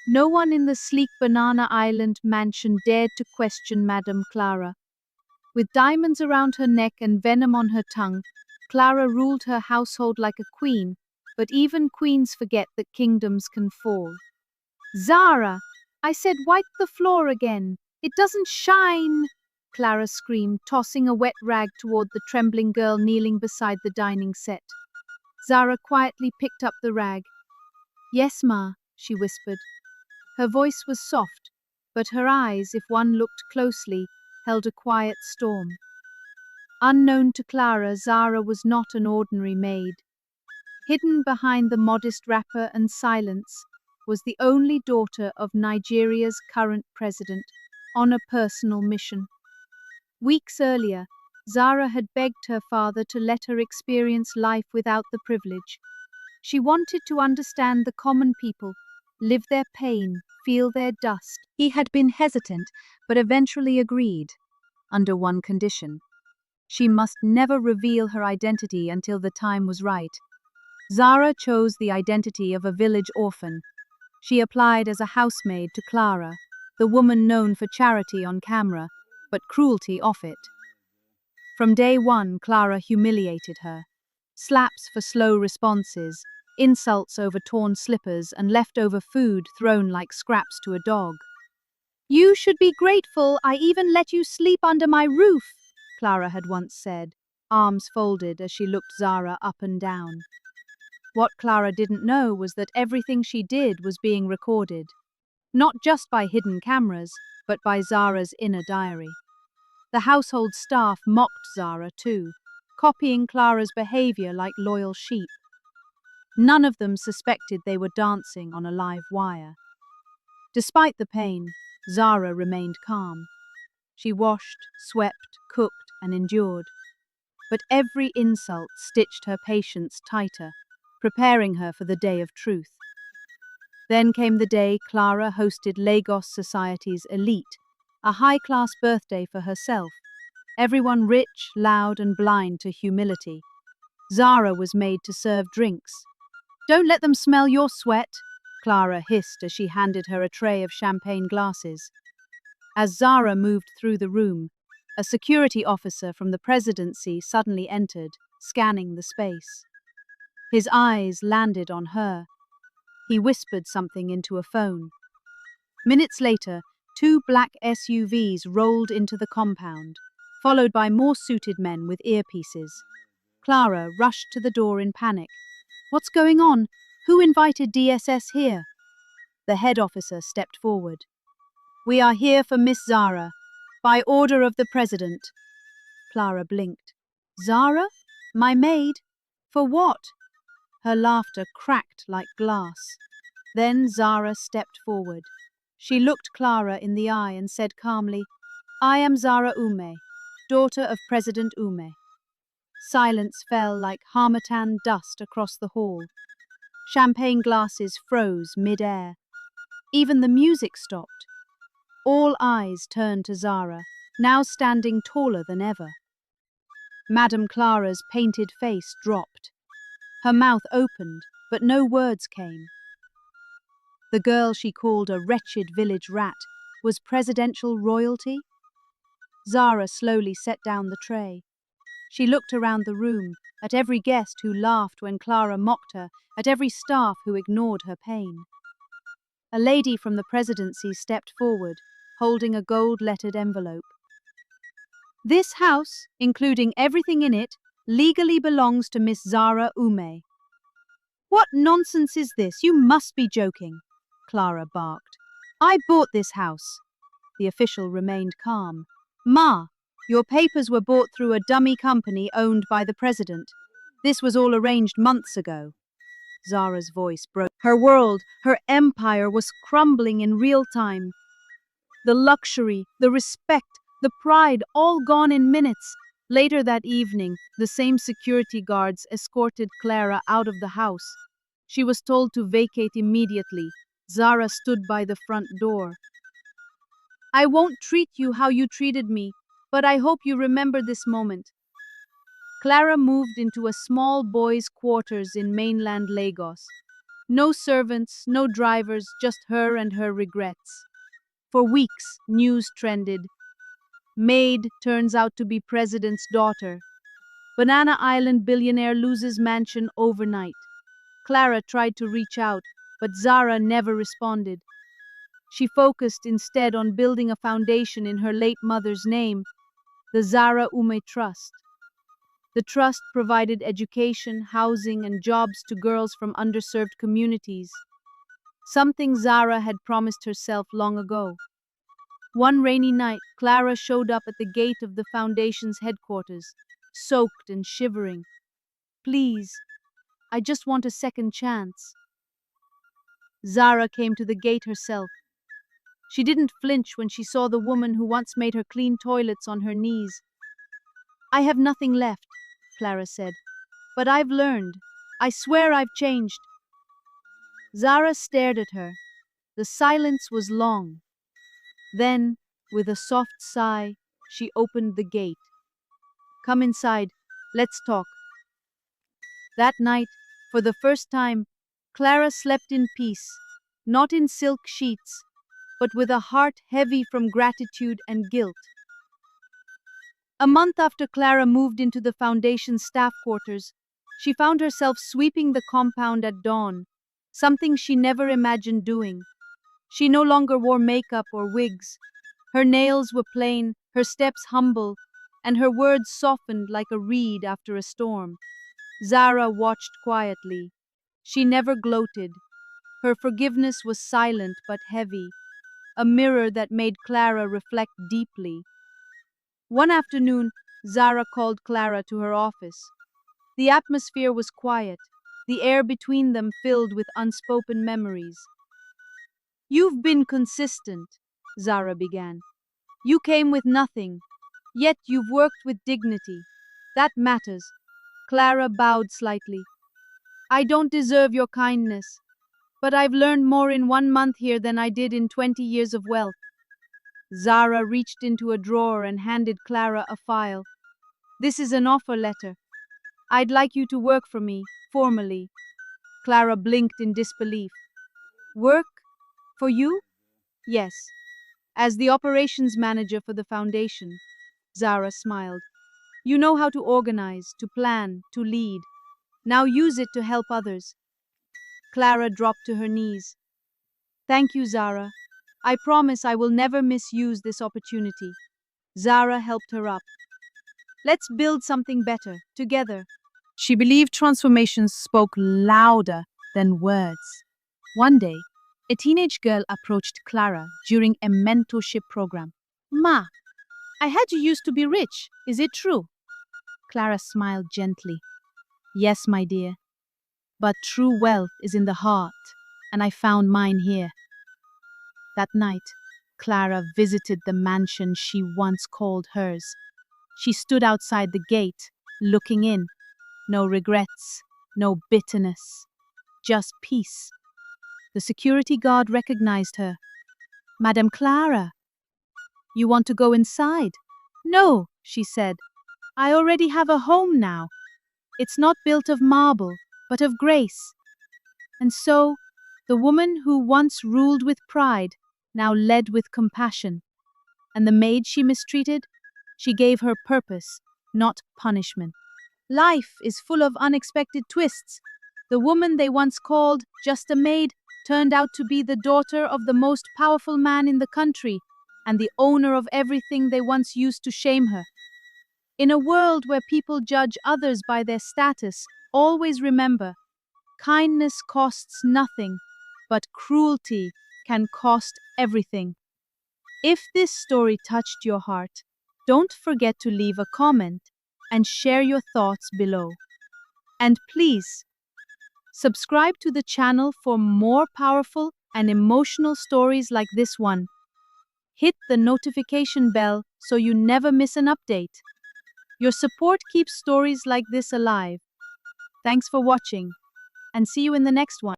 No one in the sleek Banana Island mansion dared to question Madame Clara. With diamonds around her neck and venom on her tongue, Clara ruled her household like a queen, but even queens forget that kingdoms can fall. Zara! I said wipe the floor again. It doesn't shine! Clara screamed, tossing a wet rag toward the trembling girl kneeling beside the dining set. Zara quietly picked up the rag. Yes, Ma, she whispered. Her voice was soft, but her eyes, if one looked closely, held a quiet storm. Unknown to Clara, Zara was not an ordinary maid. Hidden behind the modest wrapper and silence was the only daughter of Nigeria's current president on a personal mission. Weeks earlier, Zara had begged her father to let her experience life without the privilege. She wanted to understand the common people, live their pain, feel their dust. He had been hesitant, but eventually agreed, under one condition. She must never reveal her identity until the time was right. Zara chose the identity of a village orphan. She applied as a housemaid to Clara, the woman known for charity on camera, but cruelty off it. From day one, Clara humiliated her. Slaps for slow responses, insults over torn slippers, and leftover food thrown like scraps to a dog. You should be grateful I even let you sleep under my roof, Clara had once said, arms folded as she looked Zara up and down. What Clara didn't know was that everything she did was being recorded, not just by hidden cameras, but by Zara's inner diary. The household staff mocked Zara too, copying Clara's behavior like loyal sheep. None of them suspected they were dancing on a live wire. Despite the pain, Zara remained calm. She washed, swept, cooked, and endured. But every insult stitched her patience tighter, preparing her for the day of truth. Then came the day Clara hosted Lagos society's elite, a high-class birthday for herself, everyone rich, loud, and blind to humility. Zara was made to serve drinks. Don't let them smell your sweat, Clara hissed as she handed her a tray of champagne glasses. As Zara moved through the room, a security officer from the presidency suddenly entered, scanning the space. His eyes landed on her. He whispered something into a phone. Minutes later, 2 black SUVs rolled into the compound, followed by more suited men with earpieces. Clara rushed to the door in panic. What's going on? Who invited DSS here? The head officer stepped forward. We are here for Miss Zara, by order of the president. Clara blinked. Zara? My maid? For what? Her laughter cracked like glass. Then Zara stepped forward. She looked Clara in the eye and said calmly, I am Zara Ume, daughter of President Ume. Silence fell like harmattan dust across the hall. Champagne glasses froze mid-air. Even the music stopped. All eyes turned to Zara, now standing taller than ever. Madame Clara's painted face dropped. Her mouth opened, but no words came. The girl she called a wretched village rat was presidential royalty? Zara slowly set down the tray. She looked around the room, at every guest who laughed when Clara mocked her, at every staff who ignored her pain. A lady from the presidency stepped forward, holding a gold-lettered envelope. This house, including everything in it, legally belongs to Miss Zara Ume. What nonsense is this? You must be joking, Clara barked. I bought this house. The official remained calm. Ma, your papers were bought through a dummy company owned by the president. This was all arranged months ago. Zara's voice broke. Her world, her empire was crumbling in real time. The luxury, the respect, the pride, all gone in minutes. Later that evening, the same security guards escorted Clara out of the house. She was told to vacate immediately. Zara stood by the front door. I won't treat you how you treated me, but I hope you remember this moment. Clara moved into a small boys' quarters in mainland Lagos. No servants, no drivers, just her and her regrets. For weeks, news trended. Maid turns out to be president's daughter. Banana Island billionaire loses mansion overnight. Clara tried to reach out, but Zara never responded. She focused instead on building a foundation in her late mother's name, the Zara Trust. The trust provided education, housing, and jobs to girls from underserved communities, something Zara had promised herself long ago. One rainy night, Clara showed up at the gate of the foundation's headquarters, soaked and shivering. "Please, I just want a second chance." Zara came to the gate herself. She didn't flinch when she saw the woman who once made her clean toilets on her knees. "I have nothing left," Clara said, "but I've learned. I swear I've changed." Zara stared at her. The silence was long. Then, with a soft sigh, she opened the gate. "Come inside. Let's talk." That night, for the first time, Clara slept in peace, not in silk sheets, but with a heart heavy from gratitude and guilt. A month after Clara moved into the foundation's staff quarters, she found herself sweeping the compound at dawn, something she never imagined doing. She no longer wore makeup or wigs. Her nails were plain, her steps humble, and her words softened like a reed after a storm. Zara watched quietly. She never gloated. Her forgiveness was silent but heavy, a mirror that made Clara reflect deeply. One afternoon, Zara called Clara to her office. The atmosphere was quiet, the air between them filled with unspoken memories. "You've been consistent," Zara began. "You came with nothing, yet you've worked with dignity. That matters." Clara bowed slightly. "I don't deserve your kindness, but I've learned more in 1 month here than I did in 20 years of wealth." Zara reached into a drawer and handed Clara a file. "This is an offer letter. I'd like you to work for me, formally." Clara blinked in disbelief. "Work? For you?" "Yes. As the operations manager for the foundation." Zara smiled. "You know how to organize, to plan, to lead. Now use it to help others." Clara dropped to her knees. "Thank you, Zara. I promise I will never misuse this opportunity." Zara helped her up. "Let's build something better, together." She believed transformations spoke louder than words. One day, a teenage girl approached Clara during a mentorship program. "Ma, I heard you used to be rich. Is it true?" Clara smiled gently. "Yes, my dear. But true wealth is in the heart, and I found mine here." That night, Clara visited the mansion she once called hers. She stood outside the gate, looking in. No regrets, no bitterness, just peace. The security guard recognized her. "Madame Clara, you want to go inside?" "No," she said. "I already have a home now. It's not built of marble, but of grace." And so, the woman who once ruled with pride now led with compassion. And the maid she mistreated, she gave her purpose, not punishment. Life is full of unexpected twists. The woman they once called just a maid turned out to be the daughter of the most powerful man in the country and the owner of everything they once used to shame her. In a world where people judge others by their status, always remember, kindness costs nothing, but cruelty can cost everything. If this story touched your heart, don't forget to leave a comment and share your thoughts below. And please, subscribe to the channel for more powerful and emotional stories like this one. Hit the notification bell so you never miss an update. Your support keeps stories like this alive. Thanks for watching, and see you in the next one.